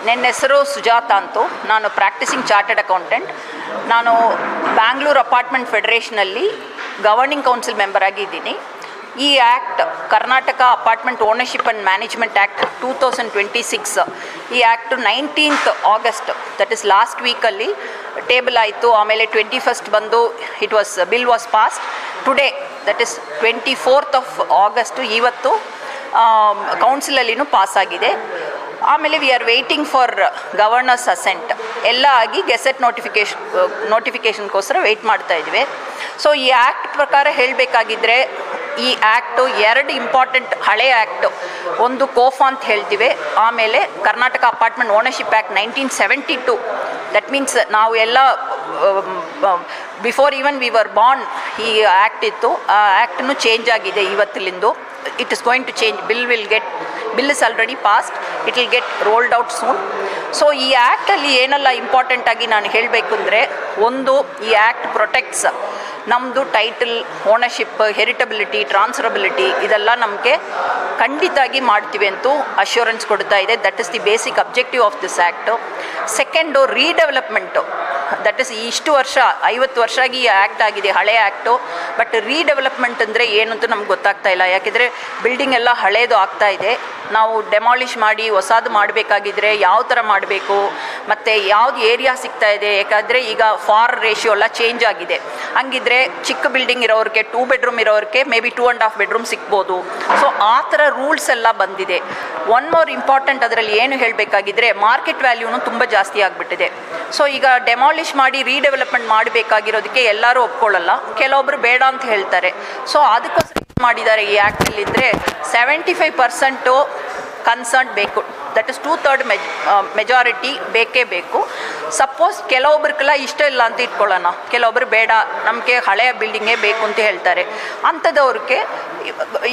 ನನ್ನ ಹೆಸರು ಸುಜಾತ ಅಂತು. ನಾನು ಪ್ರಾಕ್ಟಿಸಿಂಗ್ ಚಾರ್ಟರ್ಡ್ ಅಕೌಂಟೆಂಟ್. ನಾನು ಬ್ಯಾಂಗ್ಳೂರು ಅಪಾರ್ಟ್ಮೆಂಟ್ ಫೆಡರೇಷನಲ್ಲಿ ಗವರ್ನಿಂಗ್ ಕೌನ್ಸಿಲ್ ಮೆಂಬರ್ ಆಗಿದ್ದೀನಿ. ಈ act Karnataka apartment ownership and management act 2026, ಈ act 19th August, that is last ವೀಕಲ್ಲಿ ಟೇಬಲ್ ಆಯಿತು. ಆಮೇಲೆ 21st ಬಂದು bill was passed. Today that is 24th August, ಇವತ್ತು ಕೌನ್ಸಿಲಲ್ಲಿನೂ ಪಾಸಾಗಿದೆ. ಆಮೇಲೆ we are waiting for governor's assent. ಎಲ್ಲ ಆಗಿ ಗೆಸೆಟ್ ನೋಟಿಫಿಕೇಷನ್ಗೋಸ್ಕರ ವೆಯ್ಟ್ ಮಾಡ್ತಾ ಇದ್ವಿ. ಸೊ ಈ ಆ್ಯಕ್ಟ್ ಪ್ರಕಾರ ಹೇಳಬೇಕಾಗಿದ್ದರೆ, ಈ ಆ್ಯಕ್ಟು 2 ಇಂಪಾರ್ಟೆಂಟ್ ಹಳೆ ಆ್ಯಕ್ಟು, ಒಂದು ಕೋಫಾ ಅಂತ ಹೇಳ್ತೀವಿ, ಆಮೇಲೆ Karnataka apartment ownership act 1972. That means ನಾವು ಎಲ್ಲ before even we were born ಈ ಆ್ಯಕ್ಟ್ ಇತ್ತು. ಆ ಆ್ಯಕ್ಟನ್ನು ಚೇಂಜ್ ಆಗಿದೆ ಇವತ್ತಿಲಿಂದು. It is going to change. Bill is already passed. It will get rolled out soon. So ಈ ಆ್ಯಕ್ಟಲ್ಲಿ ಏನೆಲ್ಲ ಇಂಪಾರ್ಟೆಂಟಾಗಿ ನಾನು ಹೇಳಬೇಕು ಅಂದರೆ, ಒಂದು, ಈ ಆ್ಯಕ್ಟ್ ಪ್ರೊಟೆಕ್ಟ್ಸ್ ನಮ್ಮದು ಟೈಟಲ್, ಓನರ್ಶಿಪ್, ಹೆರಿಟಬಿಲಿಟಿ, ಟ್ರಾನ್ಸ್ಫರಬಿಲಿಟಿ ಇದೆಲ್ಲ ನಮಗೆ ಖಂಡಿತಾಗಿ ಮಾಡ್ತೀವಿ ಅಂತೂ ಅಶ್ಯೂರೆನ್ಸ್ ಕೊಡ್ತಾ ಇದೆ. That is the basic objective of this act. Second, redevelopment. That is ಇಷ್ಟು ವರ್ಷ 50 ವರ್ಷ ಆಗಿ ಈ ಆ್ಯಕ್ಟ್ ಆಗಿದೆ, ಹಳೆ ಆ್ಯಕ್ಟು. ಬಟ್ ರೀಡೆವಲಪ್ಮೆಂಟ್ ಅಂದರೆ ಏನು ಅಂತ ನಮ್ಗೆ ಗೊತ್ತಾಗ್ತಾ ಇಲ್ಲ. ಯಾಕೆಂದರೆ ಬಿಲ್ಡಿಂಗ್ ಎಲ್ಲ ಹಳೇದು ಆಗ್ತಾ ಇದೆ. ನಾವು ಡೆಮಾಲಿಷ್ ಮಾಡಿ ಹೊಸದು ಮಾಡಬೇಕಾಗಿದ್ರೆ ಯಾವ ಥರ ಮಾಡಬೇಕು, ಮತ್ತು ಯಾವ್ದು ಏರಿಯಾ ಸಿಗ್ತಾ ಇದೆ. ಯಾಕಂದರೆ ಈಗ ಫಾರ್ ರೇಷಿಯೋ ಎಲ್ಲ ಚೇಂಜ್ ಆಗಿದೆ. ಹಂಗಿದ್ರೆ ಚಿಕ್ಕ ಬಿಲ್ಡಿಂಗ್ ಇರೋರಿಗೆ 2 bedroom ಇರೋರಿಗೆ ಮೇ ಬಿ 2.5 bedroom ಸಿಗ್ಬೋದು. ಸೊ ಆ ಥರ ರೂಲ್ಸ್ ಎಲ್ಲ ಬಂದಿದೆ. ಒನ್ ಮೋರ್ ಇಂಪಾರ್ಟೆಂಟ್ ಅದರಲ್ಲಿ ಏನು ಹೇಳಬೇಕಾಗಿದ್ರೆ, ಮಾರ್ಕೆಟ್ ವ್ಯಾಲ್ಯೂನು ತುಂಬ ಜಾಸ್ತಿ ಆಗಿಬಿಟ್ಟಿದೆ. ಸೊ ಈಗ ಡೆಮಾಲಿಷ್ ಮಾಡಿ ರೀಡೆವಲಪ್ಮೆಂಟ್ ಮಾಡಬೇಕಾಗಿರೋದಕ್ಕೆ ಎಲ್ಲರೂ ಒಪ್ಕೊಳ್ಳಲ್ಲ, ಕೆಲವೊಬ್ಬರು ಬೇಡ ಅಂತ ಹೇಳ್ತಾರೆ. ಸೊ ಅದಕ್ಕೋಸ್ಕರ ಮಾಡಿದ್ದಾರೆ ಈ ಆ್ಯಕ್ಟಲ್ಲಿದ್ದರೆ 75% ಕನ್ಸರ್ನ್ ಬೇಕು. ದಟ್ ಇಸ್ 2/3 ಮೆಜಾರಿಟಿ ಬೇಕೇ ಬೇಕು. ಸಪೋಸ್ ಕೆಲವೊಬ್ರಿಗೆಲ್ಲ ಇಷ್ಟ ಇಲ್ಲ ಅಂತ ಇಟ್ಕೊಳ್ಳೋಣ, ಕೆಲವೊಬ್ರು ಬೇಡ, ನಮಗೆ ಹಳೆಯ ಬಿಲ್ಡಿಂಗೇ ಬೇಕು ಅಂತ ಹೇಳ್ತಾರೆ. ಅಂಥದ್ದವ್ರಿಗೆ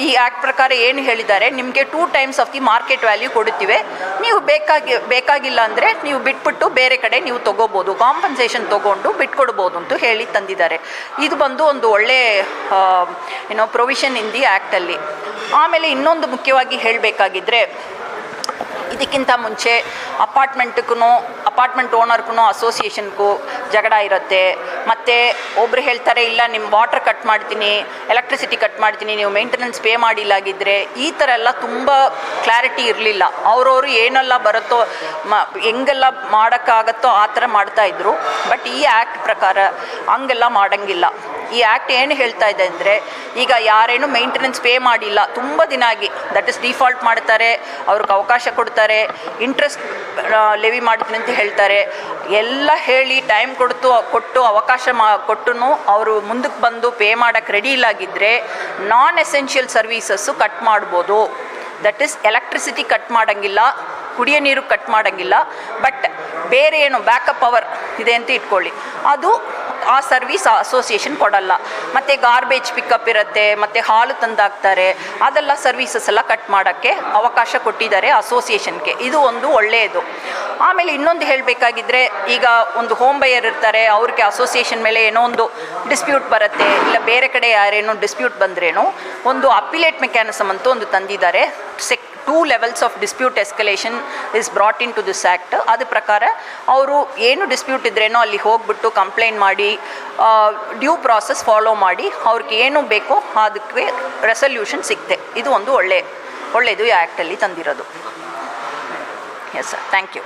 ಈ ಆ್ಯಕ್ಟ್ ಪ್ರಕಾರ ಏನು ಹೇಳಿದ್ದಾರೆ, ನಿಮಗೆ 2 times of the market value ಕೊಡುತ್ತೀವಿ. ನೀವು ಬೇಕಾಗಿಲ್ಲ ಅಂದರೆ ನೀವು ಬಿಟ್ಬಿಟ್ಟು ಬೇರೆ ಕಡೆ ನೀವು ತೊಗೋಬೋದು, ಕಾಂಪನ್ಸೇಷನ್ ತೊಗೊಂಡು ಬಿಟ್ಕೊಡ್ಬೋದು ಅಂತ ಹೇಳಿ ತಂದಿದ್ದಾರೆ. ಇದು ಬಂದು ಒಂದು ಒಳ್ಳೆ ಪ್ರೊವಿಷನ್ ಇನ್ ದಿ ಆ್ಯಕ್ಟಲ್ಲಿ. ಆಮೇಲೆ ಇನ್ನೊಂದು ಮುಖ್ಯವಾಗಿ ಹೇಳಬೇಕಾಗಿದ್ದರೆ, ಇದಕ್ಕಿಂತ ಮುಂಚೆ ಅಪಾರ್ಟ್ಮೆಂಟ್ ಓನರ್ಗೂ ಅಸೋಸಿಯೇಷನ್ಗೂ ಜಗಳ ಇರುತ್ತೆ. ಮತ್ತು ಒಬ್ಬರು ಹೇಳ್ತಾರೆ, ಇಲ್ಲ ನಿಮ್ಮ ವಾಟರ್ ಕಟ್ ಮಾಡ್ತೀನಿ, ಎಲೆಕ್ಟ್ರಿಸಿಟಿ ಕಟ್ ಮಾಡ್ತೀನಿ, ನೀವು ಮೇಂಟೆನೆನ್ಸ್ ಪೇ ಮಾಡಿಲ್ಲಾಗಿದ್ದರೆ. ಈ ಥರ ಎಲ್ಲ ತುಂಬ ಕ್ಲಾರಿಟಿ ಇರಲಿಲ್ಲ. ಅವರವರು ಏನೆಲ್ಲ ಬರುತ್ತೋ ಹೆಂಗೆಲ್ಲ ಮಾಡೋಕ್ಕಾಗತ್ತೋ ಆ ಥರ ಮಾಡ್ತಾಯಿದ್ರು. ಬಟ್ ಈ ಆ್ಯಕ್ಟ್ ಪ್ರಕಾರ ಹಂಗೆಲ್ಲ ಮಾಡೋಂಗಿಲ್ಲ. ಈ ಆ್ಯಕ್ಟ್ ಏನು ಹೇಳ್ತಾ ಇದೆ ಅಂದರೆ, ಈಗ ಯಾರೇನು ಮೇಂಟೆನೆನ್ಸ್ ಪೇ ಮಾಡಿಲ್ಲ ತುಂಬ ದಿನ ಆಗಿ, ದಟ್ ಇಸ್ ಡಿಫಾಲ್ಟ್ ಮಾಡ್ತಾರೆ, ಅವ್ರಿಗೆ ಅವಕಾಶ ಕೊಡ್ತಾರೆ, ಇಂಟ್ರೆಸ್ಟ್ ಲೆವಿ ಮಾಡ್ತೀನಿ ಅಂತ ಹೇಳ್ತಾರೆ. ಎಲ್ಲ ಹೇಳಿ ಟೈಮ್ ಕೊಟ್ಟು ಅವಕಾಶ ಕೊಟ್ಟು ಅವರು ಮುಂದಕ್ಕೆ ಬಂದು ಪೇ ಮಾಡೋಕ್ಕೆ ರೆಡಿ ಇಲ್ಲಾಗಿದ್ದರೆ ನಾನ್ ಎಸೆನ್ಷಿಯಲ್ ಸರ್ವೀಸಸ್ಸು ಕಟ್ ಮಾಡ್ಬೋದು. ದಟ್ ಇಸ್ ಎಲೆಕ್ಟ್ರಿಸಿಟಿ ಕಟ್ ಮಾಡೋಂಗಿಲ್ಲ, ಕುಡಿಯೋ ನೀರು ಕಟ್ ಮಾಡೋಂಗಿಲ್ಲ. ಬಟ್ ಬೇರೆ ಏನು ಬ್ಯಾಕಪ್ ಪವರ್ ಇದೆ ಅಂತ ಇಟ್ಕೊಳ್ಳಿ, ಅದು ಆ ಸರ್ವೀಸ್ ಅಸೋಸಿಯೇಷನ್ ಕೊಡಲ್ಲ. ಮತ್ತು ಗಾರ್ಬೇಜ್ ಪಿಕಪ್ ಇರುತ್ತೆ, ಮತ್ತು ಹಾಲು ತಂದಾಕ್ತಾರೆ, ಅದೆಲ್ಲ ಸರ್ವೀಸಸ್ ಎಲ್ಲ ಕಟ್ ಮಾಡೋಕ್ಕೆ ಅವಕಾಶ ಕೊಟ್ಟಿದ್ದಾರೆ ಅಸೋಸಿಯೇಷನ್ಗೆ. ಇದು ಒಂದು ಒಳ್ಳೆಯದು. ಆಮೇಲೆ ಇನ್ನೊಂದು ಹೇಳಬೇಕಾಗಿದ್ದರೆ, ಈಗ ಒಂದು ಹೋಮ್ ಬೈಯರ್ ಇರ್ತಾರೆ, ಅವ್ರಿಗೆ ಅಸೋಸಿಯೇಷನ್ ಮೇಲೆ ಏನೋ ಒಂದು ಡಿಸ್ಪ್ಯೂಟ್ ಬರುತ್ತೆ, ಇಲ್ಲ ಬೇರೆ ಕಡೆ ಯಾರೇನೋ ಡಿಸ್ಪ್ಯೂಟ್ ಬಂದ್ರೇನೋ ಒಂದು ಅಪಿಲೇಟ್ ಮೆಕ್ಯಾನಿಸಮ್ ಅಂತ ಒಂದು ತಂದಿದ್ದಾರೆ. 2 levels of dispute escalation is brought into this act. ಅದ್ರ ಪ್ರಕಾರ ಅವರು ಏನು ಡಿಸ್ಪ್ಯೂಟ್ ಇದ್ರೇನೋ ಅಲ್ಲಿ ಹೋಗ್ಬಿಟ್ಟು ಕಂಪ್ಲೇಂಟ್ ಮಾಡಿ ಡ್ಯೂ ಪ್ರಾಸೆಸ್ ಫಾಲೋ ಮಾಡಿ ಅವ್ರಿಗೆ ಏನು ಬೇಕೋ ಅದಕ್ಕೆ ರೆಸಲ್ಯೂಷನ್ ಸಿಗುತ್ತೆ. ಇದು ಒಂದು ಒಳ್ಳೆಯದು ಈ ಆ್ಯಕ್ಟಲ್ಲಿ ತಂದಿರೋದು. Yes sir, thank you.